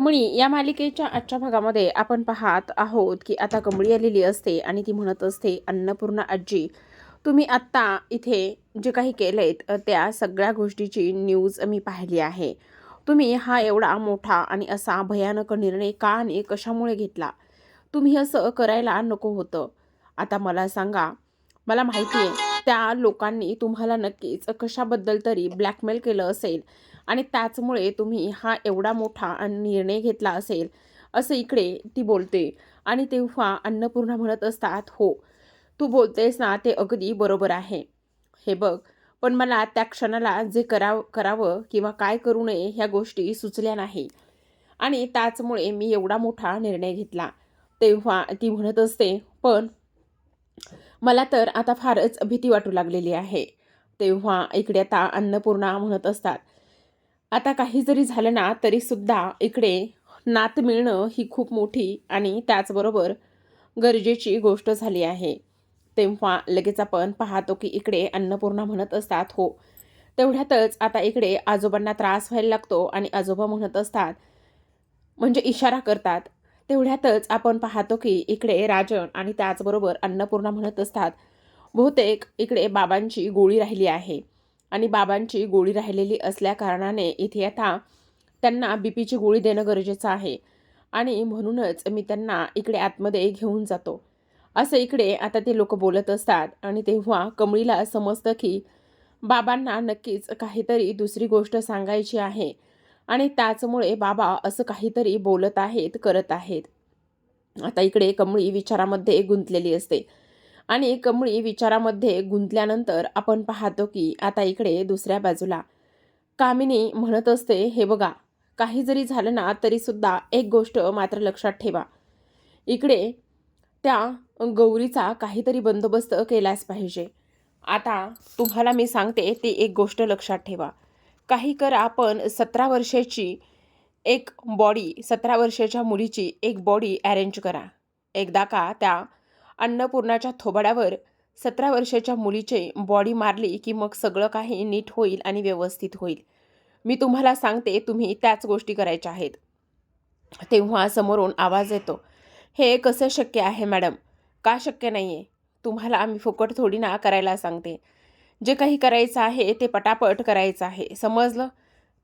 कमळी या मालिकेच्या आजच्या भागामध्ये आपण पाहत आहोत की आता कमळी आलेली असते आणि ती म्हणत असते, अन्नपूर्णा आजी, तुम्ही आत्ता इथे जे काही केलेत त्या सगळ्या गोष्टीची न्यूज मी पाहिली आहे. तुम्ही हा एवढा मोठा आणि असा भयानक निर्णय का आणि कशामुळे घेतला? तुम्ही असं करायला नको होतं. आता मला सांगा, मला माहिती आहे त्या लोकांनी तुम्हाला नक्कीच कशाबद्दल तरी ब्लॅकमेल केलं असेल आणि त्याचमुळे तुम्ही हा एवढा मोठा निर्णय घेतला असेल, असं इकडे ती बोलते. आणि तेव्हा अन्नपूर्णा म्हणत असतात, हो, तू बोलतेस ना ते अगदी बरोबर आहे. हे बघ, पण मला त्या क्षणाला जे करावं किंवा काय करू नये ह्या गोष्टी सुचल्या नाही आणि त्याचमुळे मी एवढा मोठा निर्णय घेतला. तेव्हा ती म्हणत असते, पण मला तर आता फारच भीती वाटू लागलेली आहे. तेव्हा इकडे आता अन्नपूर्णा म्हणत असतात, आता काही जरी झालं ना तरीसुद्धा इकडे नात मिळणं ही खूप मोठी आणि त्याचबरोबर गरजेची गोष्ट झाली आहे. तेव्हा लगेच आपण पाहतो की इकडे अन्नपूर्णा म्हणत असतात, हो. तेवढ्यातच आता इकडे आजोबांना त्रास व्हायला लागतो आणि आजोबा म्हणत असतात, म्हणजे इशारा करतात. तेवढ्यातच आपण पाहतो की इकडे राजन आणि त्याचबरोबर अन्नपूर्णा म्हणत असतात, बहुतेक इकडे बाबांची गोळी राहिली आहे आणि बाबांची गोळी राहिलेली असल्याकारणाने इथे आता त्यांना बीपीची गोळी देणं गरजेचं आहे आणि म्हणूनच मी त्यांना इकडे आतमध्ये घेऊन जातो. असं इकडे आता ते लोक बोलत असतात आणि तेव्हा कमळीला समजतं की बाबांना नक्कीच काहीतरी दुसरी गोष्ट सांगायची आहे आणि त्याचमुळे बाबा असं काहीतरी बोलत आहेत, करत आहेत. आता इकडे कमळी विचारामध्ये गुंतलेली असते आणि कमळी विचारामध्ये गुंतल्यानंतर आपण पाहतो की आता इकडे दुसऱ्या बाजूला कामिनी म्हणत असते, हे बघा, काही जरी झालं ना तरीसुद्धा एक गोष्ट मात्र लक्षात ठेवा, इकडे त्या गौरीचा काहीतरी बंदोबस्त केलाच पाहिजे. आता तुम्हाला मी सांगते ती एक गोष्ट लक्षात ठेवा. काही करा, पण 17 वर्षाची एक बॉडी, 17 वर्षाच्या मुलीची एक बॉडी अरेंज करा. एकदा का त्या अन्नपूर्णाच्या थोबाडावर 17 वर्षाच्या मुलीची बॉडी मारली की मग सगळं काही नीट होईल आणि व्यवस्थित होईल. मी तुम्हाला सांगते, तुम्ही त्याच गोष्टी करायच्या आहेत. तेव्हा समोरून आवाज येतो, हे कसं शक्य आहे मॅडम? का शक्य नाही आहे? तुम्हाला आम्ही फुकट थोडी ना करायला सांगते. जे काही करायचं आहे ते पटापट करायचं आहे, समजलं?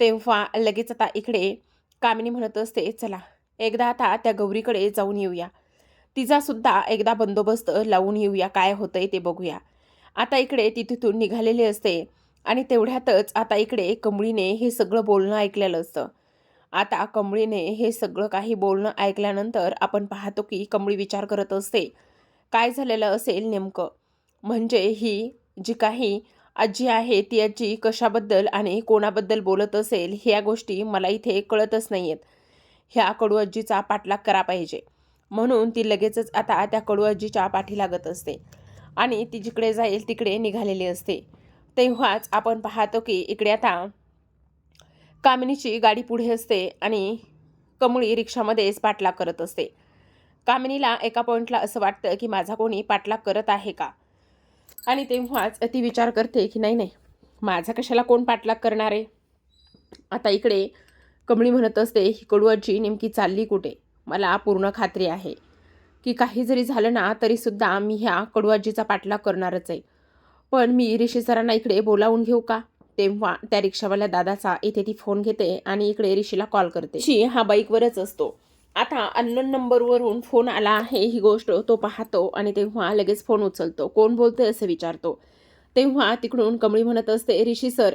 तेव्हा लगेच आता इकडे कामिनी म्हणत असते, चला एकदा आता त्या गौरीकडे जाऊन येऊया. तिचासुद्धा एकदा बंदोबस्त लावून येऊया, काय होतंय ते बघूया. आता इकडे ती तिथून निघालेली असते आणि तेवढ्यातच आता इकडे कमळीने हे सगळं बोलणं ऐकलेलं असतं. आता कमळीने हे सगळं काही बोलणं ऐकल्यानंतर आपण पाहतो की कमळी विचार करत असते, काय झालेलं असेल नेमकं? म्हणजे ही जी काही आजी आहे ती आजी कशाबद्दल आणि कोणाबद्दल बोलत असेल ह्या गोष्टी मला इथे कळतच नाही आहेत. ह्या कडू आजीचा पाठलाग करा पाहिजे. म्हणून ती लगेचच आता त्या कडू आजीच्या पाठी लागत असते आणि ती जिकडे जाईल तिकडे निघालेली असते. तेव्हाच आपण पाहतो की इकडे आता कामिनीची गाडी पुढे असते आणि कमळी रिक्षामध्येच पाठलाग करत असते. कामिनीला एका पॉईंटला असं वाटतं की माझा कोणी पाठलाग करत आहे का? आणि तेव्हाच ती विचार करते की नाही नाही, माझा कशाला कोण पाठलाग करणार आहे? आता इकडे कमळी म्हणत असते, ही कडू आजी नेमकी चालली कुठे? मला पूर्ण खात्री आहे की काही जरी झालं ना तरीसुद्धा मी ह्या कडू आजीचा पाठलाग करणारच आहे. पण मी ऋषी सरांना इकडे बोलावून घेऊ का? तेव्हा त्या रिक्षावाल्या दादाचा इथे ती फोन घेते आणि इकडे ऋषीला कॉल करते. ऋषी हा बाईकवरच असतो. आता अननोन नंबरवरून फोन आला आहे ही गोष्ट तो पाहतो आणि तेव्हा लगेच फोन उचलतो. कोण बोलतोय असं विचारतो. तेव्हा तिकडून कमळी म्हणत असते, ऋषी सर,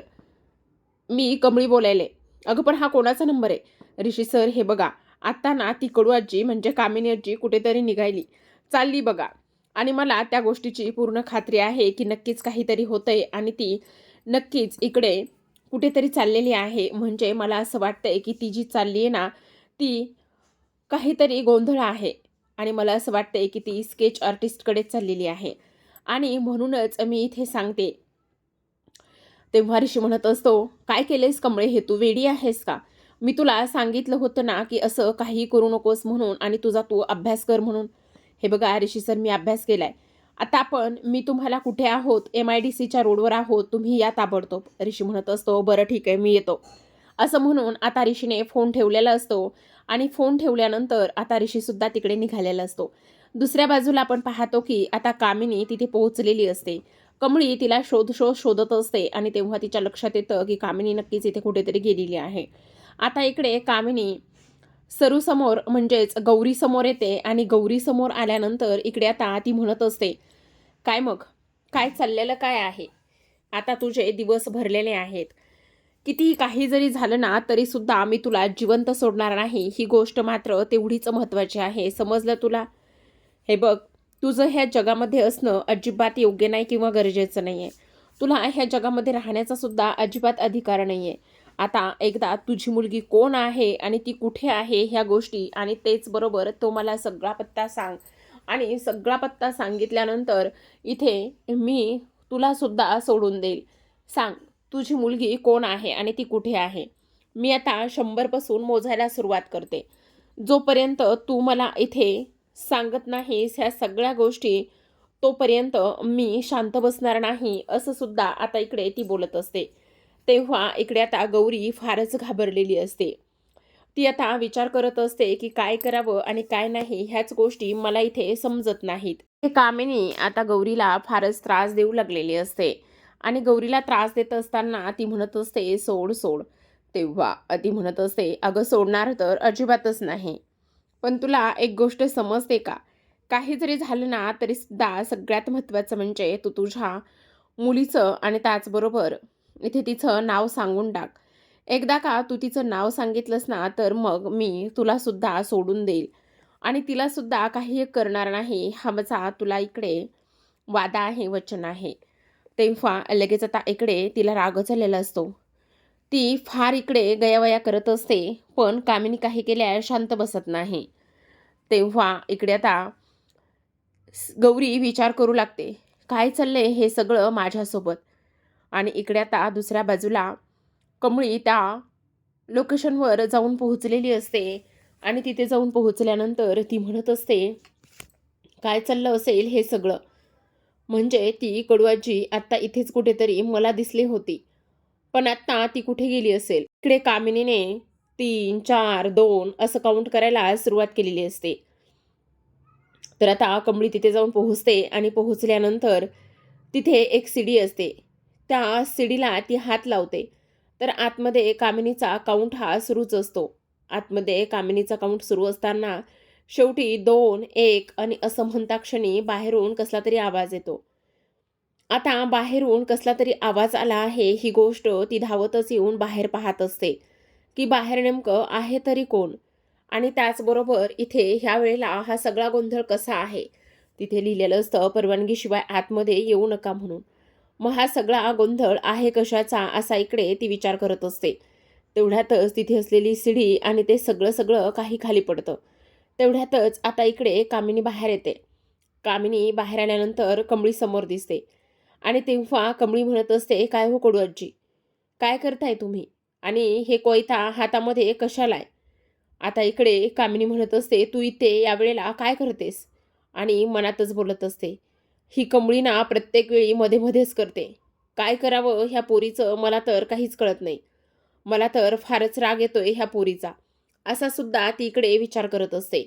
मी कमळी बोलायले. अगं पण हा कोणाचा नंबर आहे? ऋषी सर, हे बघा, आत्ता ना ती कडू आजी म्हणजे कामिनी आजी कुठेतरी निघाली, चालली बघा. आणि मला त्या गोष्टीची पूर्ण खात्री आहे की नक्कीच काहीतरी होतंय आणि ती नक्कीच इकडे कुठेतरी चाललेली आहे. म्हणजे मला असं वाटतंय की ती जी चालली आहे ना ती काहीतरी गोंधळ आहे आणि मला असं वाटतंय की ती स्केच आर्टिस्टकडेच चाललेली आहे आणि म्हणूनच मी इथे सांगते. तेव्हा ऋषी म्हणत असतो, काय केलेस कमळे, हे तू वेडी आहेस का? मी तुला सांगितलं होतं ना की असं काही करू नकोस म्हणून आणि तुझा तू अभ्यास कर म्हणून. हे बघा ऋषी सर, मी अभ्यास केलाय. आता आपण मी तुम्हाला कुठे आहोत? MIDCच्या रोडवर आहोत, तुम्ही या ताबडतोब. ऋषी म्हणत असतो, बरं ठीक आहे, मी येतो. असं म्हणून आता ऋषीने फोन ठेवलेला असतो आणि फोन ठेवल्यानंतर आता ऋषीसुद्धा तिकडे निघालेला असतो. दुसऱ्या बाजूला आपण पाहतो की आता कामिनी तिथे पोहोचलेली असते. कमळी तिला शोधत असते आणि तेव्हा तिच्या लक्षात येतं की कामिनी नक्कीच इथे कुठेतरी गेलेली आहे. आता इकडे कामिनी सरूसमोर म्हणजेच गौरीसमोर येते आणि गौरीसमोर आल्यानंतर इकडे आता ती म्हणत असते, "काय मग? काय चाललेलं काय आहे? आता तुझे दिवस भरलेले आहेत. कितीही काही जरी झालं ना, तरीसुद्धा मी तुला जिवंत सोडणार नाही. ही गोष्ट मात्र तेवढीच महत्त्वाची आहे. समजलं तुला? हे बघ, तुझं ह्या जगामध्ये असणं अजिबात योग्य नाही किंवा गरजेचं नाही आहे. तुला ह्या जगामध्ये राहण्याचा सुद्धा अजिबात अधिकार नाही आहे. आता एकदा तुझी मुलगी कोण आहे आणि ती कुठे आहे ह्या गोष्टी आणि तेच बरोबर तो मला सगळा पत्ता सांग आणि सगळा पत्ता सांगितल्यानंतर इथे मी तुला सुद्धा सोडून देईल. सांग, तुझी मुलगी कोण आहे आणि ती कुठे आहे? मी आता 100 पासून मोजायला सुरुवात करते. जोपर्यंत तू मला इथे सांगत नाहीस ह्या सगळ्या गोष्टी, तोपर्यंत मी शांत बसणार नाही, असं सुद्धा आता इकडे ती बोलत असते. तेव्हा इकडे आता गौरी फारच घाबरलेली असते. ती आता विचार करत असते की काय करावं आणि काय नाही ह्याच गोष्टी मला इथे समजत नाहीत. हे कामिनी आता गौरीला फारच त्रास देऊ लागलेली असते आणि गौरीला त्रास देत असताना ती म्हणत असते, "सोड, सोड." तेव्हा ती म्हणत असते, "अगं सोडणार तर अजिबातच नाही. पण तुला एक गोष्ट समजते का? काही जरी झालं ना तरीसुद्धा सगळ्यात महत्त्वाचं म्हणजे तू तुझ्या मुलीचं आणि त्याचबरोबर इथे तिचं नाव सांगून टाक. एकदा का तू तिचं नाव सांगितलंस ना, तर मग मी तुलासुद्धा सोडून देईल आणि तिलासुद्धा काही एक करणार नाही. हा माझा तुला इकडे वादा आहे, वचन आहे." तेव्हा लगेच आता इकडे तिला रागच आलेला असतो. ती फार इकडे गयावया करत असते, पण कामिनी काही केल्या शांत बसत नाही. तेव्हा इकडे आता गौरी विचार करू लागते, काय चाललंय हे सगळं माझ्यासोबत? आणि इकडे आता दुसऱ्या बाजूला कमळी त्या लोकेशनवर जाऊन पोहोचलेली असते आणि तिथे जाऊन पोहोचल्यानंतर ती म्हणत असते, काय चाललं असेल हे सगळं? म्हणजे ती कडूआजी आत्ता इथेच कुठेतरी मला दिसली होती. पण आत्ता ती कुठे गेली असेल? इकडे कामिनीने 3, 4, 2 असं काउंट करायला सुरुवात केलेली असते. तर आता कमळी तिथे जाऊन पोहोचते आणि पोहोचल्यानंतर तिथे एक सीडी असते. त्या सीडीला ती हात लावते. तर आतमध्ये कामिनीचा काउंट हा सुरूच असतो. आतमध्ये कामिनीचा काउंट सुरू असताना शेवटी 2, 1 आणि असं म्हणताक्षणी बाहेरून कसला तरी आवाज येतो. आता बाहेरून कसला तरी आवाज आला आहे ही गोष्ट ती धावतच येऊन बाहेर पाहत असते, की बाहेर नेमकं आहे तरी कोण? आणि त्याचबरोबर इथे ह्या वेळेला हा सगळा गोंधळ कसा आहे? तिथे लिहिलेलं असतं परवानगीशिवाय आतमध्ये येऊ नका म्हणून. मग हा सगळा गोंधळ आहे कशाचा असा इकडे ती विचार करत असते. तेवढ्यातच तिथे असलेली सीडी आणि ते सगळं काही खाली पडतं. तेवढ्यातच आता इकडे कामिनी बाहेर येते. कामिनी बाहेर आल्यानंतर कमळी समोर दिसते आणि तेव्हा कमळी म्हणत असते, "काय हो कडू आजी, काय करताय तुम्ही? आणि हे कोयता हातामध्ये कशाला आहे?" आता इकडे कामिनी म्हणत असते, "तू इथे यावेळेला काय करतेस?" आणि मनातच बोलत असते, "ही कमळी ना प्रत्येक वेळी मध्ये-मध्येच करते. काय करावं ह्या पोरीचं मला तर काहीच कळत नाही. मला तर फारच राग येतोय ह्या पोरीचा." असा सुद्धा ती इकडे विचार करत असते.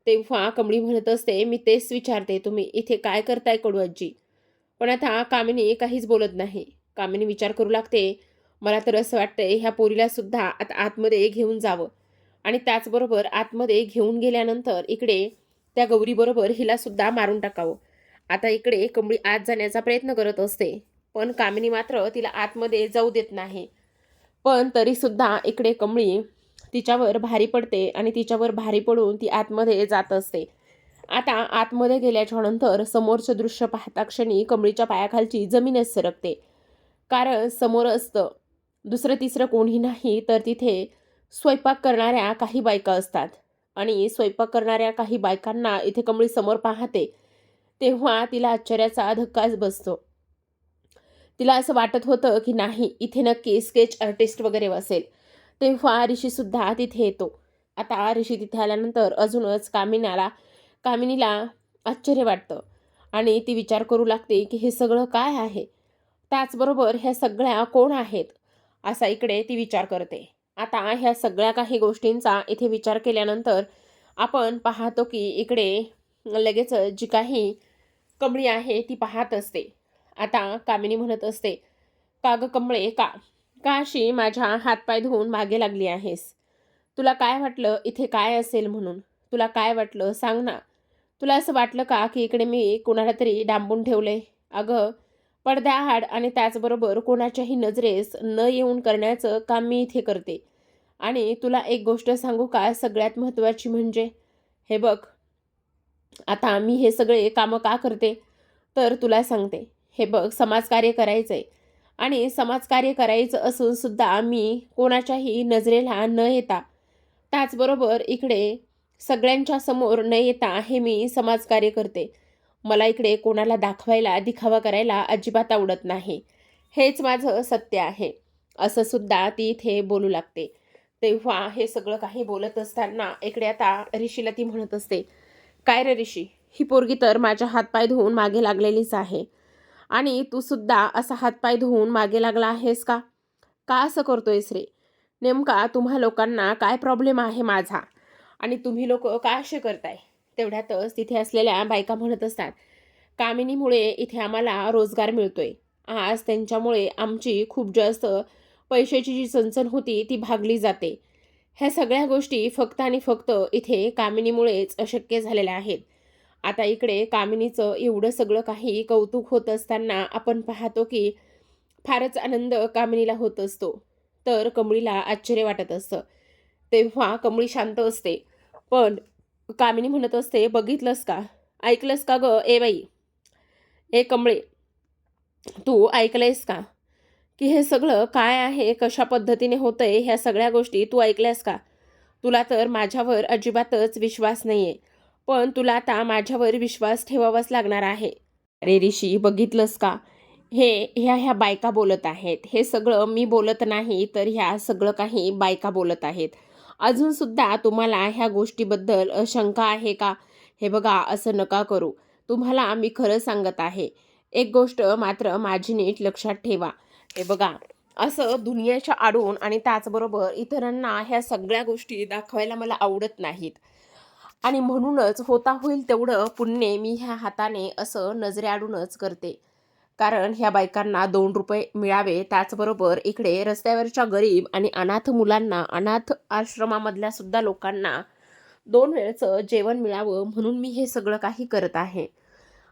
तेव्हा कमळी म्हणत असते, "मी तेच विचारते, तुम्ही इथे काय करताय कडू आजी?" पण आता कामिनी काहीच बोलत नाही. कामिनी विचार करू लागते, "मला तर असं वाटतंय ह्या पोरीला सुद्धा आता आतमध्ये घेऊन जावं आणि त्याचबरोबर आतमध्ये घेऊन गेल्यानंतर इकडे त्या गौरीबरोबर हिला सुद्धा मारून टाकावं." आता इकडे कमळी आत जाण्याचा प्रयत्न करत असते, पण कामिनी मात्र तिला आतमध्ये जाऊ देत नाही. पण तरीसुद्धा इकडे कमळी तिच्यावर भारी पडते आणि तिच्यावर भारी पडून ती आतमध्ये जात असते. आता आतमध्ये गेल्याच्यानंतर समोरचं दृश्य पाहता क्षणी कमळीच्या पायाखालची जमीनच सरकते. कारण समोर असतं दुसरं-तिसरं कोणी नाही, तर तिथे स्वयंपाक करणाऱ्या काही बायका असतात आणि स्वयंपाक करणाऱ्या काही बायकांना इथे कमळी समोर पाहते. तेव्हा तिला आश्चर्याचा धक्काच बसतो. तिला असं वाटत होतं की नाही, इथे नक्की स्केच आर्टिस्ट वगैरे असेल. तेव्हा ऋषीसुद्धा तिथे येतो. आता ऋषी तिथे आल्यानंतर अजूनच कामिनीला आश्चर्य वाटतं आणि ती विचार करू लागते की हे सगळं काय आहे? त्याचबरोबर ह्या सगळ्या कोण आहेत? असा इकडे ती विचार करते. आता ह्या सगळ्या काही गोष्टींचा इथे विचार केल्यानंतर आपण पाहतो की इकडे लगेच जी काही कमळी आहे ती पाहत असते. आता कामिनी म्हणत असते, "का गं कमळे, का? का अशी माझ्या हातपाय धुवून मागे लागली आहेस? तुला काय वाटलं इथे काय असेल म्हणून? तुला काय वाटलं सांग ना? तुला असं वाटलं का की इकडे मी कोणाला तरी डांबून ठेवलंय? अगं, पडद्याआड आणि त्याचबरोबर कोणाच्याही नजरेस न येऊन करण्याचं काम मी इथे करते. आणि तुला एक गोष्ट सांगू का सगळ्यात महत्त्वाची म्हणजे? हे बघ, आता मी हे सगळे कामं का करते? तर तुला सांगते. हे बघ, समाजकार्य करायचंय आणि समाजकार्य करायचं असून सुद्धा मी कोणाच्याही नजरेला न येता, त्याचबरोबर इकडे सगळ्यांच्या समोर न येता हे मी समाजकार्य करते. मला इकडे कोणाला दाखवायला, दिखावा करायला अजिबात आवडत नाही. हेच माझं सत्य आहे." असं सुद्धा ती इथे बोलू लागते. तेव्हा हे सगळं काही बोलत असताना इकडे आता ऋषीला ती म्हणत असते, "काय रे ऋषी, ही पोरगी तर माझ्या हातपाय धुवून मागे लागलेलीच आहे. आणि तू सुद्धा असा हातपाय धुवून मागे लागला आहेस का? का असं करतोयस रे? नेमका तुम्हा लोकांना काय प्रॉब्लेम आहे माझा? आणि तुम्ही लोकं का असे करताय?" तेवढ्यातच तिथे असलेल्या बायका म्हणत असतात, "कामिनीमुळे इथे आम्हाला रोजगार मिळतोय. आज त्यांच्यामुळे आमची खूप जास्त पैशाची जी चणचण होती ती भागली जाते. ह्या सगळ्या गोष्टी फक्त आणि फक्त इथे कामिनीमुळेच अशक्य झालेल्या आहेत." आता इकडे कामिनीचं एवढं सगळं काही कौतुक होत असताना आपण पाहतो की फारच आनंद कामिनीला होत असतो. तर कमळीला आश्चर्य वाटत असतं. तेव्हा कमळी शांत असते. पण कामिनी म्हणत असते, "बघितलंस का? ऐकलंस का गं? ए बाई, ए कमळे, तू ऐकलंयस का? की हे सगळं काय आहे, कशा पद्धतीने होतंय, ह्या सगळ्या गोष्टी तू ऐकल्यास का? तुला तर माझ्यावर अजिबातच विश्वास नाहीये. पण तुला आता माझ्यावर विश्वास ठेवावाच लागणार आहे." "अरे ऋषी, बघितलंस का? ह्या बायका बोलत आहेत. हे सगळं मी बोलत नाही, तर ह्या सगळं काही बायका बोलत आहेत. अजून सुद्धा तुम्हाला ह्या गोष्टीबद्दल शंका आहे का? हे बघा, असं नका करू. तुम्हाला मी खरं सांगत आहे. एक गोष्ट मात्र माझी नीट लक्षात ठेवा. हे बघा, असं दुनियेच्या आडून आणि त्याचबरोबर इतरांना ह्या सगळ्या गोष्टी दाखवायला मला आवडत नाहीत. आणि म्हणूनच होता होईल तेवढं पुण्य मी ह्या हाताने असं नजरेआडूनच करते. कारण ह्या बायकांना ₹2 मिळावे, त्याचबरोबर इकडे रस्त्यावरच्या गरीब आणि अनाथ मुलांना, अनाथ आश्रमामधल्या सुद्धा लोकांना 2 वेळचं जेवण मिळावं म्हणून मी हे सगळं काही करत आहे.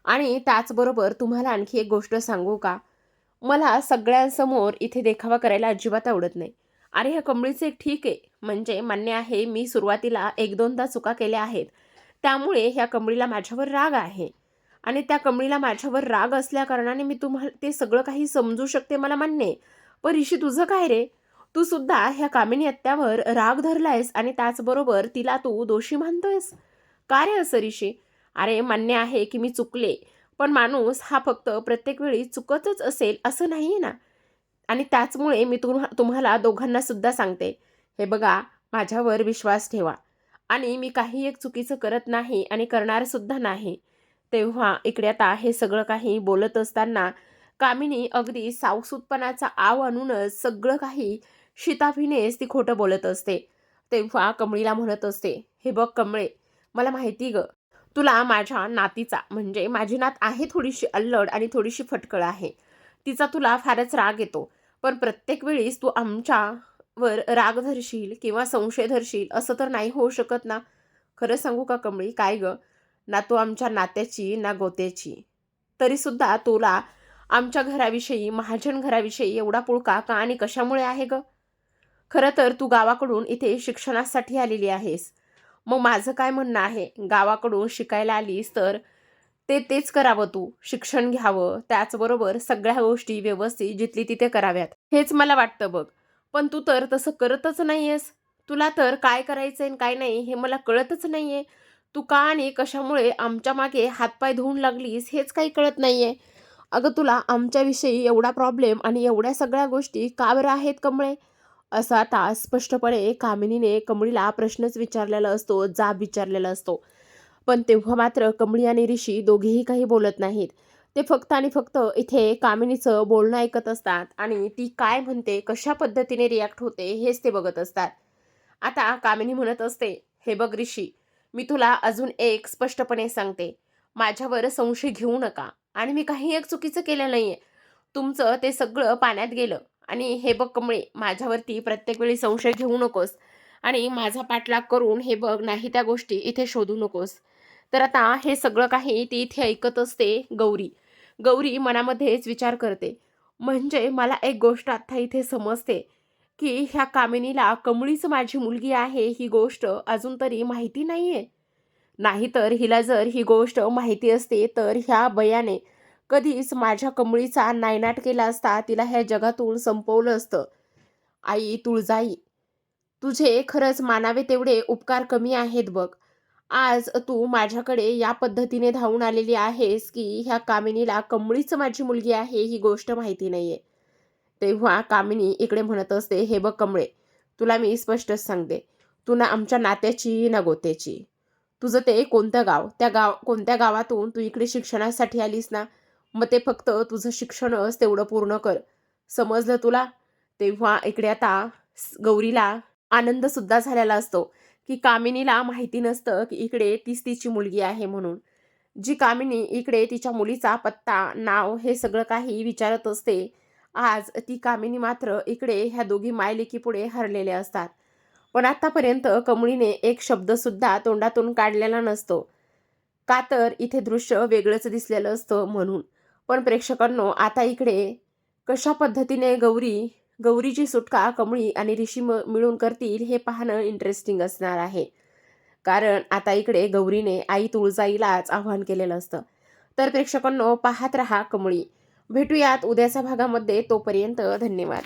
आणि त्याचबरोबर तुम्हाला आणखी एक गोष्ट सांगू का? मला सगळ्यांसमोर इथे देखावा करायला अजिबात आवडत नाही. अरे, ह्या कमळीचं एक ठीक आहे, म्हणजे मान्य आहे मी सुरुवातीला 1-2दा चुका केल्या आहेत. त्यामुळे ह्या कमळीला माझ्यावर राग आहे. आणि त्या कमळीला माझ्यावर राग असल्याकारणाने मी तुम्हाला ते सगळं काही समजू शकते, मला मान्य आहे. पण ऋषी, तुझं काय रे? तू सुद्धा ह्या कामिनी आत्यावर राग धरलायस आणि त्याचबरोबर तिला तू दोषी मानतोयस. का रे असं ऋषी? अरे, मान्य आहे की मी चुकले. पण माणूस हा फक्त प्रत्येक वेळी चुकतच असेल असं नाहीये ना. आणि त्याचमुळे मी तुम्हाला दोघांना सुद्धा सांगते, हे बघा, माझ्यावर विश्वास ठेवा आणि मी काही एक चुकीचं करत नाही आणि करणार सुद्धा नाही. तेव्हा इकडे आता हे सगळं काही बोलत असताना कामिनी अगदी सावसूतपणाचा आव आणूनच सगळं काही शिताफीनेच ती खोटं बोलत असते. तेव्हा कमळीला म्हणत असते, "हे बघ कमळे, मला माहिती गं, तुला माझ्या नातीचा म्हणजे माझी नात आहे थोडीशी अल्लड आणि थोडीशी फटकळ आहे. तिचा तुला फारच राग येतो. पण प्रत्येक वेळीस तू आमच्यावर राग धरशील किंवा संशय धरशील असं तर नाही होऊ शकत ना. खरं सांगू का कमळी, काय गं, ना तू आमच्या नात्याची ना गोत्याची. तरीसुद्धा तुला आमच्या घराविषयी, महाजन घराविषयी एवढा पुळका का आणि कशामुळे आहे गं? खरं तर तू गावाकडून इथे शिक्षणासाठी आलेली आहेस. मग माझं काय म्हणणं आहे, गावाकडून शिकायला आलीस तर तेच करावं तू. शिक्षण घ्यावं, त्याचबरोबर सगळ्या गोष्टी व्यवस्थित जिथली तिथे कराव्यात. हेच मला वाटतं बघ. पण तू तर तसं करतच नाहीयेस. तुला तर काय करायचंय आणि काय नाही हे मला कळतच नाहीये. तू का आणि कशामुळे आमच्या मागे हातपाय धुवून लागलीस हेच काही कळत नाहीये. अगं, तुला आमच्याविषयी एवढा प्रॉब्लेम आणि एवढ्या सगळ्या गोष्टी का बरं आहेत कमळे? असं आता स्पष्टपणे कामिनीने कमळीला प्रश्नच विचारलेला असतो, जाब विचारलेला असतो. पण तेव्हा मात्र कमळी आणि ऋषी दोघेही काही बोलत नाहीत. ते फक्त आणि फक्त इथे कामिनीचं बोलणं ऐकत असतात आणि ती काय म्हणते, कशा पद्धतीने रिॲक्ट होते हेच ते बघत असतात. आता कामिनी म्हणत असते, "हे बघ ऋषी, मी तुला अजून एक स्पष्टपणे सांगते. माझ्यावर संशय घेऊ नका आणि मी काही एक चुकीचं केलं नाहीये. तुमचं ते सगळं पाण्यात गेलं आणि हे बघ कमळे, माझ्यावरती प्रत्येक वेळी संशय घेऊ नकोस आणि माझा पाठलाग करून हे बघ नाही त्या गोष्टी इथे शोधू नकोस." तर आता हे सगळं काही ती इथे ऐकत असते गौरी. गौरी मनामध्येच विचार करते, म्हणजे मला एक गोष्ट आता इथे समजते, की ह्या कामिनीला कमळीच माझी मुलगी आहे ही गोष्ट अजून तरी माहिती नाहीये. नाहीतर हिला जर ही गोष्ट माहिती असते तर ह्या बयाने कधीच माझ्या कमळीचा नायनाट केला असता, तिला ह्या जगातून संपवलं असतं. आई तुळजाई, तुझे खरंच मानावे तेवढे उपकार कमी आहेत बघ. आज तू माझ्याकडे या पद्धतीने धावून आलेली आहेस, की ह्या कामिनीला कमळीच माझी मुलगी आहे ही गोष्ट माहिती नाहीये. तेव्हा कामिनी इकडे म्हणत असते, "हे बघ कमळे, तुला मी स्पष्टच सांगते, तू ना आमच्या नात्याची ना गोत्याची. तुझं ते कोणतं गाव, कोणत्या गावातून तू इकडे शिक्षणासाठी आलीस ना, मग ते फक्त तुझं शिक्षणच तेवढं पूर्ण कर. समजलं तुला?" तेव्हा इकडे आता गौरीला आनंदसुद्धा झालेला असतो, की कामिनीला माहिती नसतं, की इकडे तीच तिची मुलगी आहे म्हणून. जी कामिनी इकडे तिच्या मुलीचा पत्ता, नाव हे सगळं काही विचारत असते, आज ती कामिनी मात्र इकडे ह्या दोघी मायलेकीपुढे हरलेल्या असतात. पण आतापर्यंत कमळीने एक शब्दसुद्धा तोंडातून काढलेला नसतो. का तर इथे दृश्य वेगळंच दिसलेलं असतं म्हणून. पण प्रेक्षकांनो, आता इकडे कशा पद्धतीने गौरीची सुटका कमळी आणि ऋषी मिळून करतील हे पाहणं इंटरेस्टिंग असणार आहे. कारण आता इकडे गौरीने आई तुळजाईलाच आव्हान केलेलं असतं. तर प्रेक्षकांनो, पाहत रहा कमळी. भेटूयात उद्याच्या भागामध्ये. तोपर्यंत धन्यवाद.